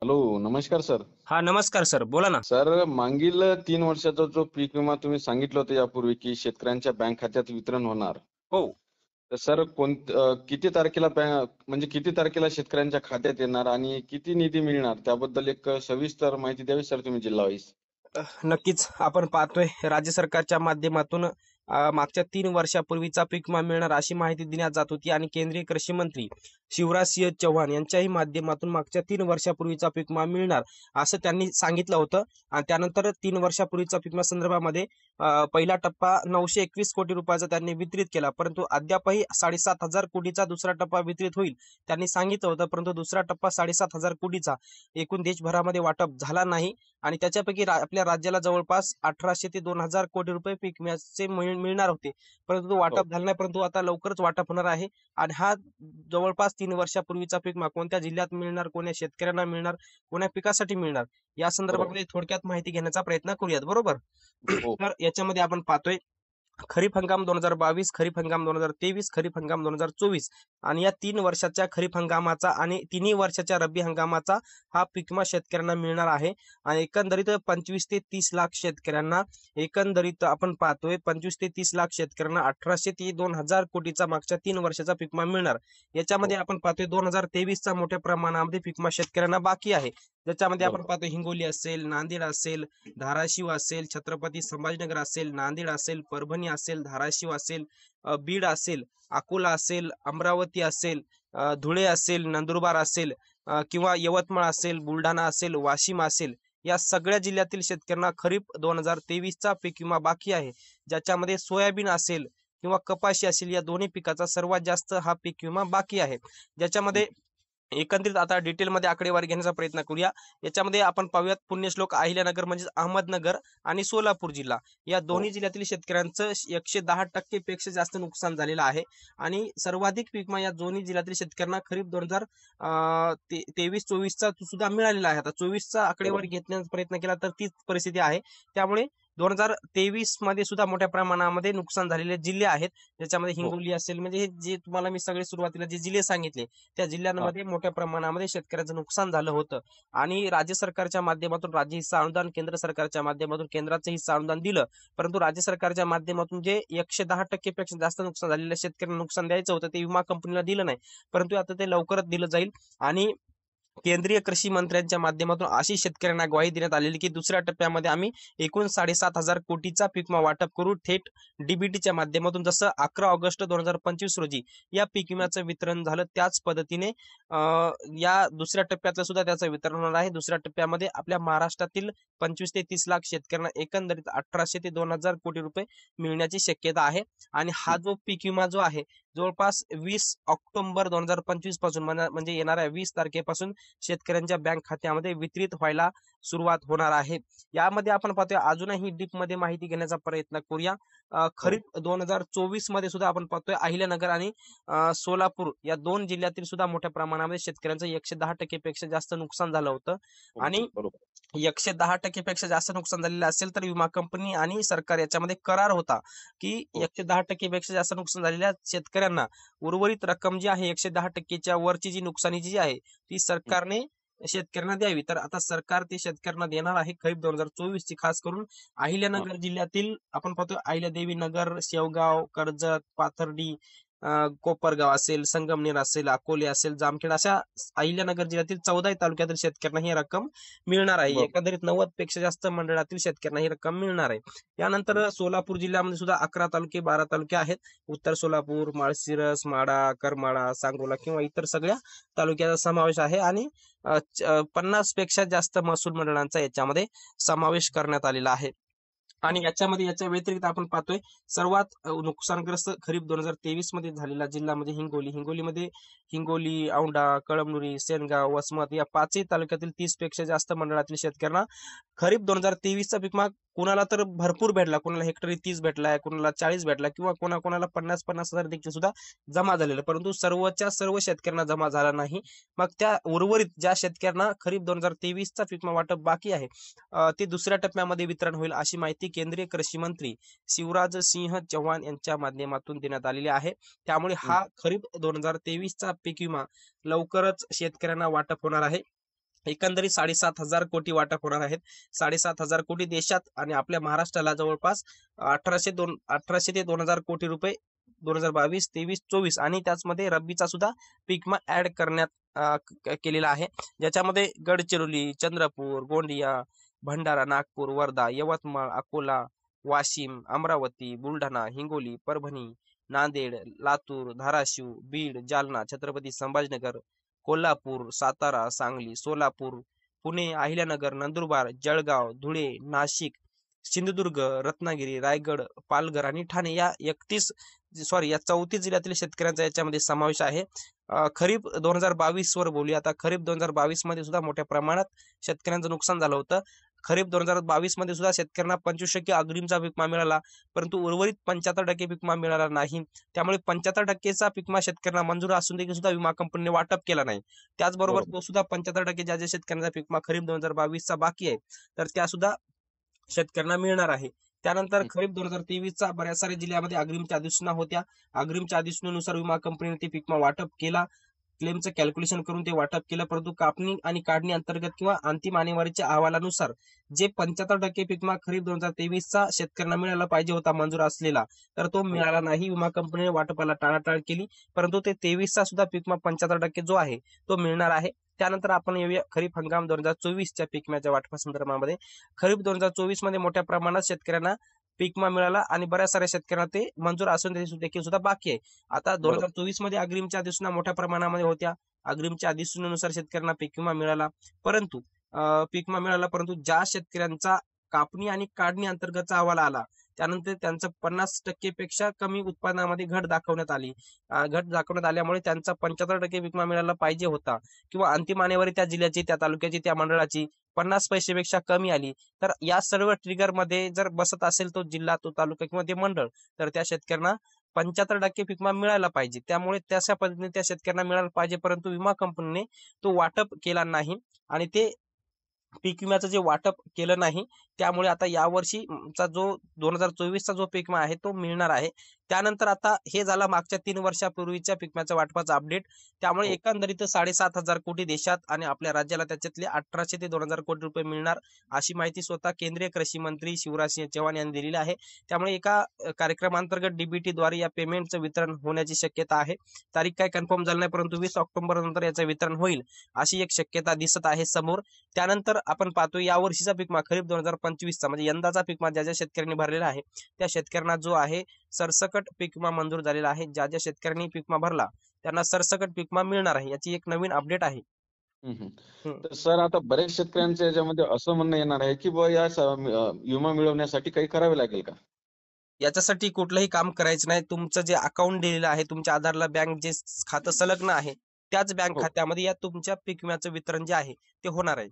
Hello, नमस्कार sir. हा, नमस्कार सर, बोला ना. सर, मागील 3 वर्षाचा जो पीक विमा तुम्ही सांगितलं होतं यापूर्वी की शेतकऱ्यांच्या बँक खात्यात वितरण होणार. हो. तर सर किती तारखेला म्हणजे किती तारखेला शेतकऱ्यांच्या खात्यात येणार आणि किती निधी मिळणार त्याबद्दल एक सविस्तर माहिती द्यावी सर तुम्ही जिल्हा वाईज. नक्कीच आपण पाहतोय राज्य सरकारच्या माध्यमातून मागच्या 3 वर्षापूर्वीचा पीक विमा मिळणार अशी माहिती देण्यात जात होती आणि केंद्रीय कृषी मंत्री शिवराज सिंह चौहान यांच्याही माध्यमातून मागच्या 3 वर्षापूर्वीचा पीक विमा मिळणार असं त्यांनी सांगितलं होतं. आणि त्यानंतर 3 वर्षापूर्वीचा पीक विमा संदर्भामध्ये पहिला टप्पा 921 कोटी रुपयाचा त्यांनी वितरित केला, परंतु अद्यापही 7,500 कोटीचा दुसरा टप्पा वितरित होईल त्यांनी सांगितलं होतं. परंतु दुसरा टप्पा 7,500 कोटीचा एकूण देशभरामध्ये वाटप झाला नाही आणि त्याच्यापैकी आपल्या राज्याला जवळपास 1,800 ते 2,000 कोटी रुपये पीक विम्याचे मिळणार होते, परंतु तो हो. वाटप झाला नाही. परंतु आता लवकरच वाटप होणार आहे. आणि हा जवळपास 3 वर्षापूर्वीचा पीक विमा कोणत्या जिल्ह्यात मिळणार, कोण्या शेतकऱ्यांना मिळणार, कोण्या पिकासाठी मिळणार, या बरोबर. संदर्भामध्ये थोडक्यात माहिती घेण्याचा प्रयत्न करूयात, बरोबर. हो. तर याच्यामध्ये आपण पाहतोय खरीप हंगाम 2022, खरीप हंगाम 2023, खरीप हंगाम 2024 आणि या 3 वर्षाच्या खरीप हंगामाचा आणि तिन्ही वर्षाच्या रब्बी हंगामाचा हा पीक विमा शेतकऱ्यांना मिळणार आहे. आणि एकंदरीत 25 ते 30 लाख शेतकऱ्यांना, एकंदरीत आपण पाहतोय 25 ते 30 लाख शेतकऱ्यांना 1,800 ते 2,000 कोटीचा मागच्या 3 वर्षाचा पीक विमा मिळणार. याच्यामध्ये हो. आपण पाहतोय 2023चा मोठ्या प्रमाणामध्ये पीक विमा शेतकऱ्यांना बाकी आहे. ज्याच्यामध्ये आपण बरोबर. पाहतो हिंगोली असेल, नांदेड असेल, धाराशिव असेल, छत्रपती संभाजीनगर असेल, नांदेड असेल, परभणी असेल, धाराशिव असेल, बीड असेल, अकोला असेल, अमरावती असेल, धुळे असेल, नंदुरबार असेल, किंवा यवतमाळ असेल, बुलढाणा असेल, वाशिम असेल, या सगळ्या जिल्ह्यातील शेतकऱ्यांना खरीप 2023चा पीक विमा बाकी आहे. ज्याच्यामध्ये सोयाबीन असेल किंवा कपाशी असेल, या दोन्ही पिकाचा सर्वात जास्त हा पीक विमा बाकी आहे. ज्याच्यामध्ये एकंदरीत आता डिटेलमध्ये आकडेवारी घेण्याचा प्रयत्न करूया. याच्यामध्ये आपण पाहूयात पुण्यश्लोक अहिल्यानगर म्हणजे अहमदनगर आणि सोलापूर जिल्हा, या हो. दोन्ही जिल्ह्यातील शेतकऱ्यांचं 110% पेक्षा जास्त नुकसान झालेलं आहे. आणि सर्वाधिक पीक विमा या दोन्ही जिल्ह्यातील शेतकऱ्यांना खरीप 2023-24चा सुद्धा मिळालेला आहे. आता 24चा आकडेवारी बरोबर. घेण्याचा प्रयत्न केला तर तीच परिस्थिती आहे. त्यामुळे 2023 मध्ये सुद्धा मोठ्या प्रमाणामध्ये नुकसान झालेले जिल्हे आहेत. ज्याच्यामध्ये हो. हिंगोली असेल, म्हणजे हे जे तुम्हाला मी सगळे सुरुवातीला जे जिल्हे सांगितले त्या हा. जिल्ह्यांमध्ये मोठ्या प्रमाणामध्ये शेतकऱ्यांचं नुकसान झालं होतं. आणि राज्य सरकारच्या माध्यमातून राज्य हिस्सा अनुदान, केंद्र सरकारच्या माध्यमातून केंद्राचं हिस्सा अनुदान दिलं. परंतु राज्य सरकारच्या माध्यमातून जे 110% पेक्षा जास्त नुकसान झालेल्या शेतकऱ्यांना नुकसान द्यायचं होतं ते विमा कंपनीला दिलं नाही, परंतु आता ते लवकरच दिलं जाईल. आणि केंद्रीय कृषी मंत्र्यांच्या माध्यमातून अशी शेतकऱ्यांना ग्वाही देण्यात आलेली की दुसऱ्या टप्प्यामध्ये आम्ही एकूण 7,500 कोटीचा पीक विमा वाटप करू थेट डीबीटीच्या माध्यमातून. जसं 11 ऑगस्ट 2025 रोजी या पीक विम्याचं वितरण झालं, त्याच पद्धतीने या दुसऱ्या टप्प्यातलं सुद्धा त्याचं वितरण होणार आहे. दुसऱ्या टप्प्यामध्ये आपल्या महाराष्ट्रातील 25 ते 30 लाख शेतकऱ्यांना एकंदरीत 1,800 ते 2,000 कोटी रुपये मिळण्याची शक्यता आहे. आणि हा जो पीक विमा जो आहे जवळपास 20 ऑक्टोबर 2025 पासून म्हणजे येणाऱ्या 20 तारखेपासून शेतकऱ्यांच्या बँक खात्यामध्ये वितरित व्हायला सुरुवात होणार आहे. यामध्ये आपण पाहतोय अजूनही डीप मध्ये माहिती घेण्याचा प्रयत्न करूया. हो. खरीप 2024 मध्ये सुद्धा आपण पाहतोय अहिल्यानगर आणि सोलापूर या दोन जिल्ह्यातील सुद्धा मोठ्या प्रमाणामध्ये शेतकऱ्यांचं 110% पेक्षा जास्त नुकसान झालं होतं. हो. आणि बरोबर. 110% पेक्षा जास्त नुकसान झालेलं असेल तर विमा कंपनी आणि सरकार याच्यामध्ये करार होता की हो. 110% पेक्षा जास्त नुकसान झालेल्या शेतकऱ्यांना उर्वरित रक्कम जी आहे 110%च्या वरची जी नुकसानीची जी आहे ती हं. सरकारने शेतकऱ्यांना द्यावी. तर आता सरकार ते शेतकऱ्यांना देणार आहे खरीप 2024 ची. खास करून हा. अहिल्यानगर जिल्ह्यातील आपण पाहतो अहिल्यादेवी नगर, शेवगाव, कर्जत, पाथर्डी, कोपरगाव असेल, संगमनेर असेल, अकोले असेल, जामखेड, अशा अहिल्यानगर जिल्ह्यातील 14 तालुक्यातील शेतकऱ्यांना ही रक्कम मिळणार आहे. बरोबर. एकंदरीत 90 पेक्षा जास्त मंडळातील शेतकऱ्यांना ही रक्कम मिळणार आहे. हं. यानंतर सोलापूर जिल्ह्यामध्ये सुद्धा 11 तालुके, 12 तालुके आहेत. उत्तर सोलापूर, माळशिरस, माढा, करमाळा, सांगोला किंवा इतर सगळ्या तालुक्याचा समावेश आहे. आणि 50 पेक्षा जास्त महसूल मंडळांचा याच्यामध्ये समावेश करण्यात आलेला आहे. आणि याच्यामध्ये याच्या व्यतिरिक्त आपण पाहतोय सर्वात नुकसानग्रस्त खरीप 2023 मध्ये झालेला जिल्हा म्हणजे हिंगोलीमध्ये हिंगोली, औंढा, कळमनुरी, सेनगाव, वसमत या पाचही तालुक्यातील 30 पेक्षा जास्त मंडळातील शेतकऱ्यांना खरीप 2023चा पीक विमा कुणाला तर भरपूर भेटला, कुणाला हेक्टरी 30 भेटलाय, कुणाला 40 भेटला, किंवा कोणाकोणाला 50-50 हजार देखील सुद्धा जमा झालेलं, परंतु सर्वच्या सर्व शेतकऱ्यांना जमा झाला नाही. मग त्या उर्वरित ज्या शेतकऱ्यांना खरीप 2023चा पीक विमा वाटप बाकी आहे ते दुसऱ्या टप्प्यामध्ये वितरण होईल अशी माहिती केंद्रीय कृषी मंत्री शिवराज सिंह चौहान यांच्या माध्यमातून देण्यात आलेली आहे. त्यामुळे हं. हा खरीप 2023चा पीक विमा लवकरच शेतकऱ्यांना वाटप होणार आहे. एकंदरीत 7,500 कोटी वाटप होणार आहेत. 7,500 कोटी देशात आणि आपल्या महाराष्ट्राला जवळपास 1800 ते 2,000 कोटी रुपये 2022, 23, 24 आणि त्याचमध्ये रब्बीचा सुद्धा पीक विमा ऍड करण्यात केलेला आहे. ज्याच्यामध्ये गडचिरोली, चंद्रपूर, गोंदिया, भंडारा, नागपूर, वर्धा, यवतमाळ, अकोला, वाशिम, अमरावती, बुलढाणा, हिंगोली, परभणी, नांदेड, लातूर, धाराशिव, बीड, जालना, छत्रपती संभाजीनगर, कोल्हापूर, सातारा, सांगली, सोलापूर, पुणे, अहिल्यानगर, नंदुरबार, जळगाव, धुळे, नाशिक, सिंधुदुर्ग, रत्नागिरी, रायगड, पालघर आणि ठाणे या 34 जिल्ह्यातील शेतकऱ्यांचा याच्यामध्ये समावेश आहे. खरीप 2022 वर बोलूया आता. खरीप 2022 मध्ये सुद्धा मोठ्या प्रमाणात शेतकऱ्यांचं नुकसान झालं होतं. खरीप 2022 मध्ये सुद्धा शेतकऱ्यांना 25% अग्रिमचा पीक विमा मिळाला, परंतु उर्वरित 75% पीक विमा मिळाला नाही. त्यामुळे 75%चा पीक विमा शेतकऱ्यांना मंजूर असून देखील सुद्धा विमा कंपनीने वाटप केला नाही. त्याचबरोबर तो सुद्धा 75% ज्या शेतकऱ्यांचा पीक विमा खरीप 2022 चा बाकी आहे, तर त्या सुद्धा शेतकऱ्यांना मिळणार आहे. त्यानंतर खरीप 2023चा बऱ्याच साऱ्या जिल्ह्यामध्ये अग्रिमच्या अधिसूचना होत्या. अग्रिमच्या अधिसूचनेनुसार विमा कंपनीने ते पीक विमा वाटप केला. क्लेमचं कॅल्क्युलेशन करून ते वाटप केलं, परंतु कापणी आणि काढणी अंतर्गत किंवा अंतिम आणेवारीच्या अहवालानुसार जे 75% पीक विमा खरीप 2023चा शेतकऱ्यांना मिळायला पाहिजे होता मंजूर असलेला, तर तो मिळाला नाही. विमा कंपनीने वाटपाला टाळाटाळ केली, परंतु ते 23चा सुद्धा पीक विमा 75% जो आहे तो मिळणार आहे. त्यानंतर आपण येऊया खरीप हंगाम 2024च्या पीक विम्याच्या वाटपासंदर्भामध्ये. खरीप 2024 मध्ये मोठ्या प्रमाणात शेतकऱ्यांना पीक विमा मिळाला आणि बऱ्याच साऱ्या शेतकऱ्यांना ते मंजूर असून देखील सुद्धा बाकी आहे. आता 2024 मध्ये अग्रिमच्या अधिसूचना मोठ्या प्रमाणामध्ये होत्या. अग्रिमच्या अधिसूचनेनुसार शेतकऱ्यांना पीक विमा मिळाला, परंतु ज्या शेतकऱ्यांचा कापणी आणि काढणी अंतर्गतचा अहवाल आला, त्यानंतर त्यांचं 50% पेक्षा कमी उत्पादनामध्ये घट दाखवण्यात आल्यामुळे त्यांचा 75% पीक विमा मिळायला पाहिजे होता किंवा अंतिम आणेवारी त्या जिल्ह्याची, त्या तालुक्याची, त्या मंडळाची 50 पैशापेक्षा कमी आली, तर या सर्व ट्रिगर मध्ये जर बसत असेल तो जिल्हा, तो तालुका किंवा ते मंडळ, तर त्या शेतकऱ्यांना 75% पीक विमा मिळायला पाहिजे. त्यामुळे तशा पद्धतीने त्या शेतकऱ्यांना मिळायला पाहिजे, परंतु विमा कंपनीने तो वाटप केला नाही आणि ते पीक विम्याचं जे वाटप केलं नाही, त्यामुळे आता यावर्षी चा जो 2024चा जो पीक विमा आहे तो मिळणार आहे. त्यानंतर आता हे झालं मागच्या 3 वर्षापूर्वीच्या पीक विम्याच्या वाटपाचा अपडेट. त्यामुळे एकंदरीत 7,500 कोटी देशात आणि आपल्या राज्याला त्याच्यातले 1800 ते 2,000 कोटी रुपये मिळणार, अशी माहिती स्वतः केंद्रीय कृषी मंत्री शिवराज सिंह चौहान यांनी दिलेली आहे. त्यामुळे एका कार्यक्रमांतर्गत डीबीटी द्वारे या पेमेंटचं वितरण होण्याची शक्यता आहे. तारीख काय कन्फर्म झाली नाही, परंतु 20 ऑक्टोबर नंतर याचं वितरण होईल अशी एक शक्यता दिसत आहे समोर. त्यानंतर आपण पाहतो या वर्षीचा पीक विमा खरीप 2025चा म्हणजे यंदाचा पीक विमा ज्या शेतकऱ्यांनी भरलेला आहे त्या शेतकऱ्यांना जो आहे सरसकट पीक विमा मंजूर झालेला आहे. ज्या शेतकऱ्यांनी पीक विमा भरला त्यांना सरसकट पीक विमा मिळणार आहे, याची एक नवीन अपडेट आहे. तर सर, आता बरेच शेतकऱ्यांच्या याच्यामध्ये असं म्हणणं येणार आहे की बुवा या विमा मिळवण्यासाठी काही करावे लागेल का? याच्यासाठी कुठलंही काम करायचं नाही. तुमचं जे अकाउंट दिलेलं आहे, तुमच्या आधारला बँक जे खातं संलग्न आहे, त्याच बँक खात्यामध्ये या तुमच्या पीक विम्याचं वितरण जे आहे ते होणार आहे.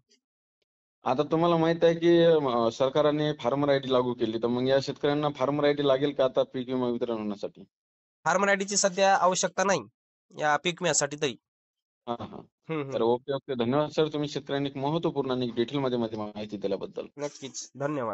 आता तुम्हाला माहित आहे की सरकारने फार्मर आयडी लागू केली, तर मग या शेतकऱ्यांना फार्मर आयडी लागेल का आता पीक विमा वितरण होण्यासाठी? फार्मर आयडीची सध्या आवश्यकता नाही या पीक विम्यासाठी तरी. तर ओके, धन्यवाद सर. तुम्ही शेतकऱ्यांनी एक महत्वपूर्ण आणि डिटेल मध्ये माहिती दिल्याबद्दल. नक्कीच, धन्यवाद.